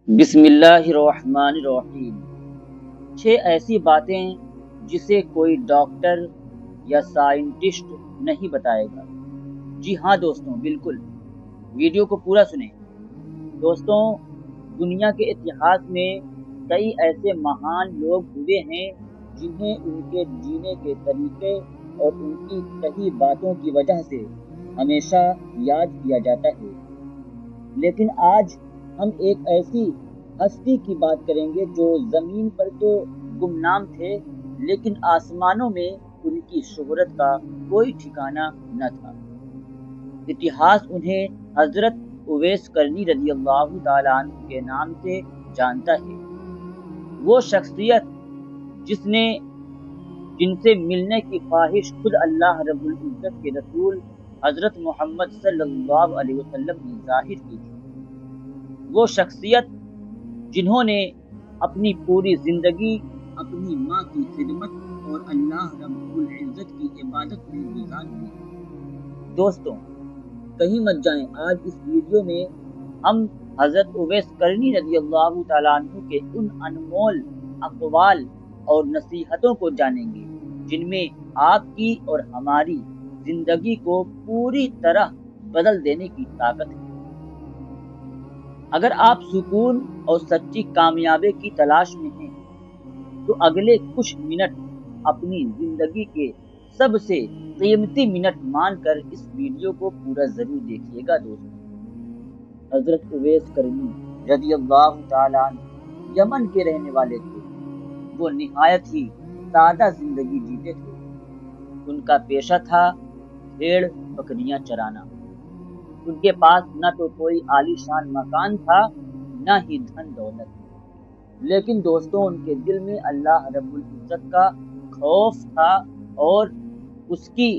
بسم اللہ الرحمن الرحیم۔ 6 ایسی باتیں جسے کوئی ڈاکٹر یا سائنٹسٹ نہیں بتائے گا۔ جی ہاں دوستوں، بالکل، ویڈیو کو پورا سنیں۔ دوستوں، دنیا کے اتہاس میں کئی ایسے مہان لوگ ہوئے ہیں جنہیں ان کے جینے کے طریقے اور ان کی کئی باتوں کی وجہ سے ہمیشہ یاد کیا جاتا ہے، لیکن آج ہم ایک ایسی ہستی کی بات کریں گے جو زمین پر تو گمنام تھے، لیکن آسمانوں میں ان کی شہرت کا کوئی ٹھکانہ نہ تھا۔ اتہاس انہیں حضرت اویس کرنی رضی اللہ تعالیٰ عنہ کے نام سے جانتا ہے۔ وہ شخصیت جن سے ملنے کی خواہش خود اللہ رب العزت کے رسول حضرت محمد صلی اللہ علیہ وسلم نے ظاہر کی تھی۔ وہ شخصیت جنہوں نے اپنی پوری زندگی اپنی ماں کی خدمت اور اللہ رب العزت کی عبادت میں گزار دی۔ دوستوں، کہیں مت جائیں، آج اس ویڈیو میں ہم حضرت اویس کرنی رضی اللہ تعالیٰ عنہ کے ان انمول اقوال اور نصیحتوں کو جانیں گے جن میں آپ کی اور ہماری زندگی کو پوری طرح بدل دینے کی طاقت ہے۔ اگر آپ سکون اور سچی کامیابی کی تلاش میں ہیں تو اگلے کچھ منٹ اپنی زندگی کے سب سے قیمتی منٹ مان کر اس ویڈیو کو پورا ضرور دیکھیے گا۔ دوستوں، حضرت اویس کرنی رضی اللہ تعالیٰ عنہ یمن کے رہنے والے تھے۔ وہ نہایت ہی سادہ زندگی جیتے تھے۔ ان کا پیشہ تھا بھیڑ بکریاں چرانا۔ ان کے پاس نہ تو کوئی عالیشان مکان تھا، نہ ہی دھن دولت، لیکن دوستوں ان کے دل میں اللہ رب العزت کا خوف تھا اور اس کی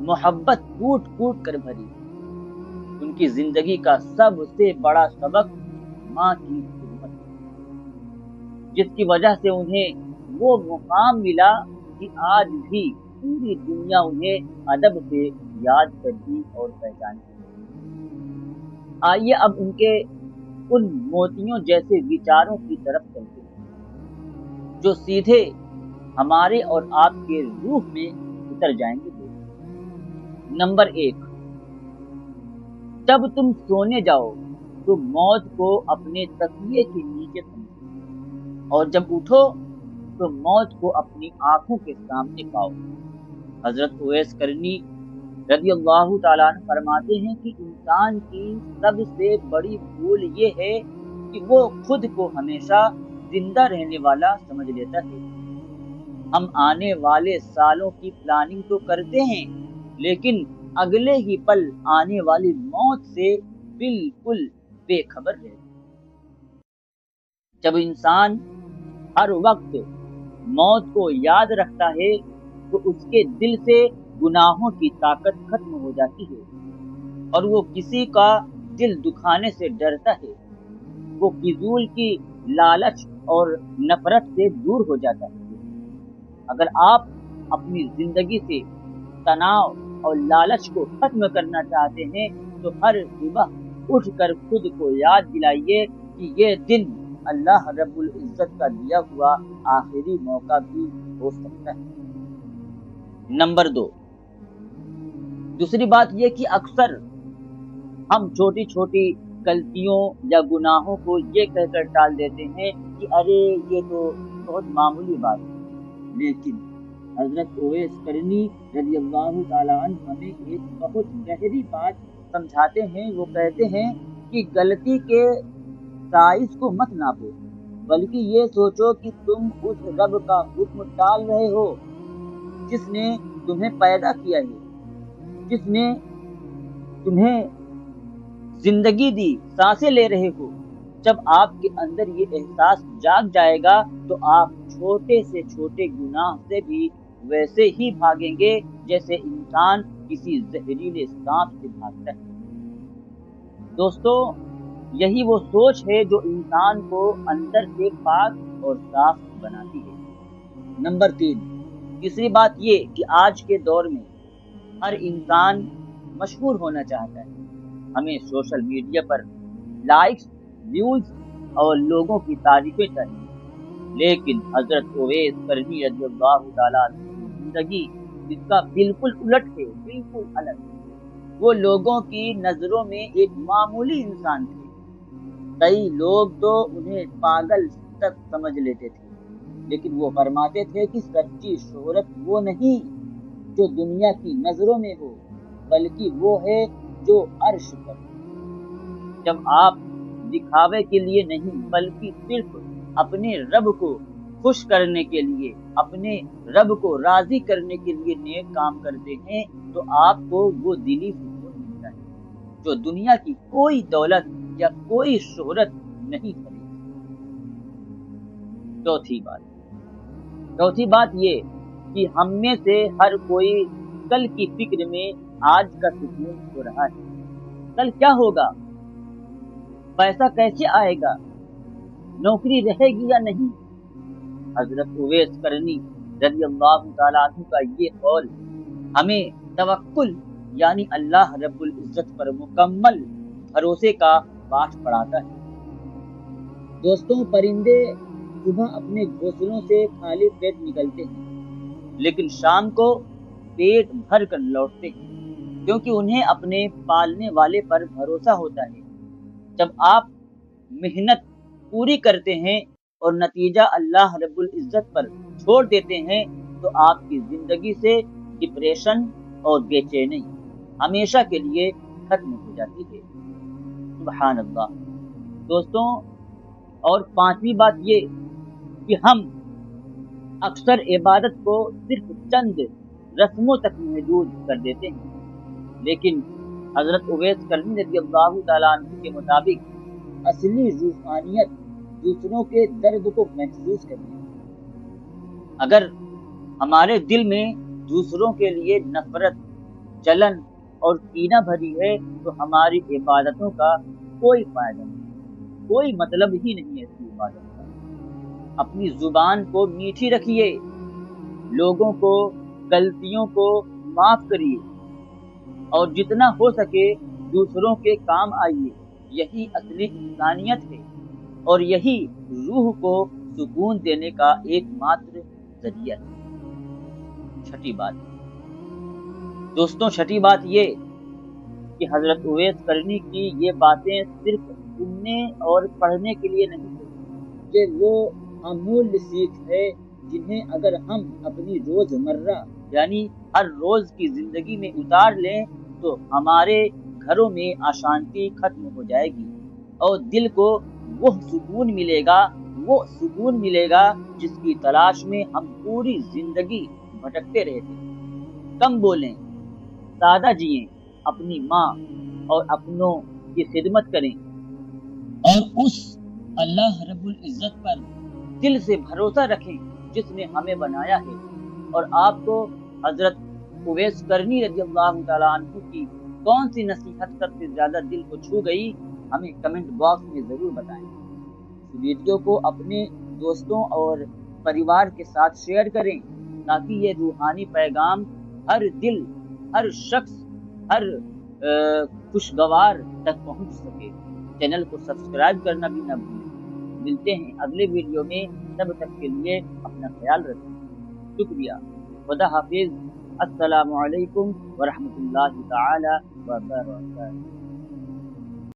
محبت کوٹ کوٹ کر بھری۔ ان کی زندگی کا سب سے بڑا سبق ماں کی خدمت، جس کی وجہ سے انہیں وہ مقام ملا کہ آج بھی پوری دنیا انہیں ادب سے یاد کرتی اور پہچانتی۔ آئیے اب ان کے ان موتیوں جیسے وچاروں کی طرف چلتے ہیں جو سیدھے ہمارے اور آپ کے روح میں اتر جائیں گے۔ نمبر 1، جب تم سونے جاؤ تو موت کو اپنے تکیے کے نیچے سمجھو، اور جب اٹھو تو موت کو اپنی آنکھوں کے سامنے پاؤ۔ حضرت اویس کرنی رضی اللہ تعالیٰ عنہ فرماتے ہیں کہ انسان کی سب سے بڑی بھول یہ ہے کہ وہ خود کو ہمیشہ زندہ رہنے والا سمجھ لیتا ہے۔ ہم آنے والے سالوں کی پلاننگ تو کرتے ہیں، لیکن اگلے ہی پل آنے والی موت سے بالکل بے خبر ہے۔ جب انسان ہر وقت موت کو یاد رکھتا ہے تو اس کے دل سے گناہوں کی طاقت ختم ہو جاتی ہے اور وہ کسی کا دل دکھانے سے ڈرتا ہے۔ وہ فضول کی لالچ اور نفرت سے دور ہو جاتا ہے۔ اگر آپ اپنی زندگی سے تناؤ اور لالچ کو ختم کرنا چاہتے ہیں تو ہر صبح اٹھ کر خود کو یاد دلائیے کہ یہ دن اللہ رب العزت کا دیا ہوا آخری موقع بھی ہو سکتا ہے۔ نمبر 2، دوسری بات یہ کہ اکثر ہم چھوٹی چھوٹی غلطیوں یا گناہوں کو یہ کہہ کر ٹال دیتے ہیں کہ ارے یہ تو بہت معمولی بات ہے، لیکن حضرت اویس کرنی رضی اللہ تعالیٰ عنہ ہمیں ایک بہت گہری بات سمجھاتے ہیں۔ وہ کہتے ہیں کہ غلطی کے سائز کو مت ناپو، بلکہ یہ سوچو کہ تم اس رب کا حکم ٹال رہے ہو جس نے تمہیں پیدا کیا ہے، جس نے تمہیں زندگی دی، سانسیں لے رہے ہو۔ جب آپ کے اندر یہ احساس جاگ جائے گا تو آپ چھوٹے سے چھوٹے گناہ سے بھی ویسے ہی بھاگیں گے جیسے انسان کسی زہریلے سانپ سے بھاگتا ہے۔ دوستو، یہی وہ سوچ ہے جو انسان کو اندر سے پاک اور صاف بناتی ہے۔ نمبر 3، تیسری بات یہ کہ آج کے دور میں ہر انسان مشہور ہونا چاہتا ہے۔ ہمیں سوشل میڈیا پر لائکس، ویوز اور لوگوں کی تعریفیں چاہیے، لیکن حضرت اویس قرنی رضی اللہ تعالیٰ عنہ کی زندگی اس کا بالکل الٹ ہے، بالکل الگ۔ وہ لوگوں کی نظروں میں ایک معمولی انسان تھے، کئی لوگ تو انہیں پاگل تک سمجھ لیتے تھے، لیکن وہ فرماتے تھے کہ سچی شہرت وہ نہیں جو دنیا کی نظروں میں ہو، بلکہ وہ ہے جو عرش پر۔ جب آپ دکھاوے کے لیے نہیں بلکہ صرف اپنے رب کو خوش کرنے کے لیے، اپنے رب کو راضی کرنے کے لیے نیک کام کرتے ہیں تو آپ کو وہ دلی سکون ملتا ہے جو دنیا کی کوئی دولت یا کوئی شہرت نہیں خریدتی۔ چوتھی بات یہ کہ ہم میں سے ہر کوئی کل کی فکر میں آج کا سکون کھو رہا ہے۔ کل کیا ہوگا؟ پیسہ کیسے آئے گا؟ نوکری رہے گی یا نہیں؟ حضرت اویس قرنی رضی اللہ تعالیٰ عنہ کا یہ قول ہمیں توکل یعنی اللہ رب العزت پر مکمل بھروسے کا پاٹھ پڑھاتا ہے۔ دوستوں، پرندے صبح اپنے گھونسلوں سے خالی پیٹ نکلتے ہیں، لیکن شام کو پیٹ بھر کر لوٹتے ہیں، کیونکہ انہیں اپنے پالنے والے پر بھروسہ ہوتا ہے۔ جب آپ محنت پوری کرتے ہیں اور نتیجہ اللہ رب العزت پر چھوڑ دیتے ہیں تو آپ کی زندگی سے ڈپریشن اور بے چینی ہمیشہ کے لیے ختم ہو جاتی ہے۔ سبحان اللہ۔ دوستوں، اور پانچویں بات یہ کہ ہم اکثر عبادت کو صرف چند رسموں تک محدود کر دیتے ہیں، لیکن حضرت اویس قرنی رضی اللہ تعالیٰ عنہ کے مطابق اصلی روحانیت دوسروں کے درد کو محسوس کرنا ہے۔ اگر ہمارے دل میں دوسروں کے لیے نفرت، جلن اور کینہ بھری ہے تو ہماری عبادتوں کا کوئی فائدہ نہیں، کوئی مطلب ہی نہیں ہے ایسی عبادت کا۔ اپنی زبان کو میٹھی رکھیے، لوگوں کو غلطیوں کو معاف کریے اور جتنا ہو سکے دوسروں کے کام آئیے۔ یہی اصلی انسانیت ہے اور یہی روح کو سکون دینے کا ایک ماتر ذریعہ ہے۔ چھٹی بات یہ کہ حضرت اویس قرنی کی یہ باتیں صرف سننے اور پڑھنے کے لیے نہیں تھیں، کہ وہ امول سیکھ ہے جنہیں اگر ہم اپنی روزمرہ یعنی ہر روز کی زندگی میں اتار لیں تو ہمارے گھروں میں اشانتی ختم ہو جائے گی اور دل کو وہ سکون ملے گا جس کی تلاش میں ہم پوری زندگی بھٹکتے رہتے ہیں۔ کم بولیں، سادہ جئیں، اپنی ماں اور اپنوں کی خدمت کریں اور اس اللہ رب العزت پر دل سے بھروسہ رکھیں جس نے ہمیں بنایا ہے۔ اور آپ کو حضرت اویس قرنی رضی اللہ تعالیٰ عنہ کی کون سی نصیحت سب سے زیادہ دل کو چھو گئی، ہمیں کمنٹ باکس میں ضرور بتائیں۔ اس ویڈیو کو اپنے دوستوں اور پریوار کے ساتھ شیئر کریں تاکہ یہ روحانی پیغام ہر دل، ہر شخص، ہر خوشگوار تک پہنچ سکے۔ چینل کو سبسکرائب کرنا بھی نہ بھولیں۔ ملتے ہیں اگلے ویڈیو میں، تب تک کے لیے اپنا خیال رکھیں۔ شکریہ۔ خدا حافظ۔ السلام علیکم ورحمۃ اللہ تعالی وبرکاتہ۔